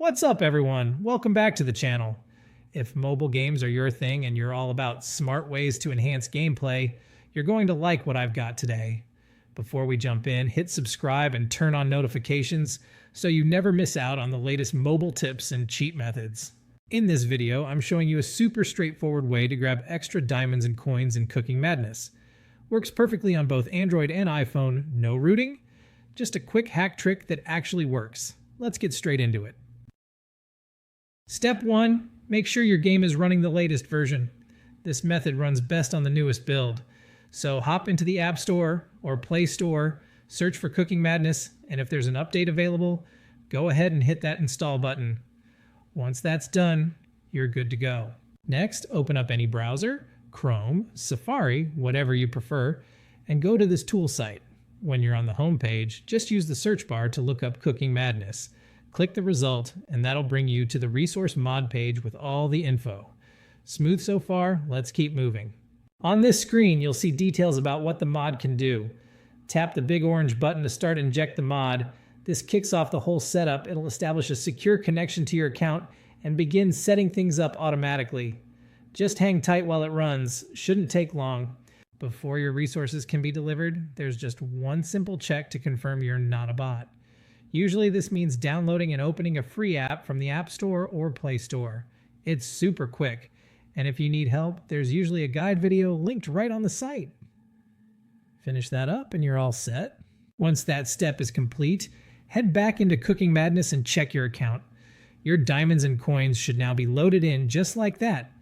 What's up, everyone? Welcome back to the channel. If mobile games are your thing and you're all about smart ways to enhance gameplay, you're going to like what I've got today. Before we jump in, hit subscribe and turn on notifications so you never miss out on the latest mobile tips and cheat methods. In this video, I'm showing you a super straightforward way to grab extra diamonds and coins in Cooking Madness. Works perfectly on both Android and iPhone, no rooting, just a quick hack trick that actually works. Let's get straight into it. Step 1. Make sure your game is running the latest version. This method runs best on the newest build. So hop into the App Store or Play Store, search for Cooking Madness, and if there's an update available, go ahead and hit that install button. Once that's done, you're good to go. Next, open up any browser, Chrome, Safari, whatever you prefer, and go to this tool site. When you're on the home page, just use the search bar to look up Cooking Madness. Click the result, and that'll bring you to the resource mod page with all the info. Smooth so far, let's keep moving. On this screen, you'll see details about what the mod can do. Tap the big orange button to start inject the mod. This kicks off the whole setup. It'll establish a secure connection to your account and begin setting things up automatically. Just hang tight while it runs. Shouldn't take long. Before your resources can be delivered, there's just one simple check to confirm you're not a bot. Usually this means downloading and opening a free app from the App Store or Play Store. It's super quick, and if you need help, there's usually a guide video linked right on the site. Finish that up and you're all set. Once that step is complete, head back into Cooking Madness and check your account. Your diamonds and coins should now be loaded in just like that.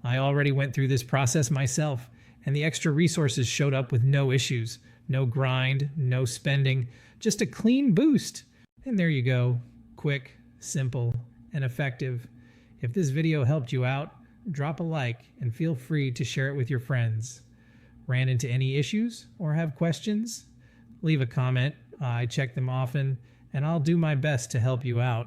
I already went through this process myself, and the extra resources showed up with no issues. No grind, no spending, just a clean boost. And there you go. Quick, simple, and effective. If this video helped you out, drop a like and feel free to share it with your friends. Ran into any issues or have questions? Leave a comment. I check them often, and I'll do my best to help you out.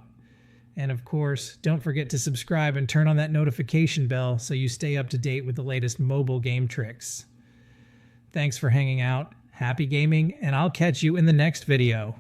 And of course, don't forget to subscribe and turn on that notification bell so you stay up to date with the latest mobile game tricks. Thanks for hanging out. Happy gaming, and I'll catch you in the next video.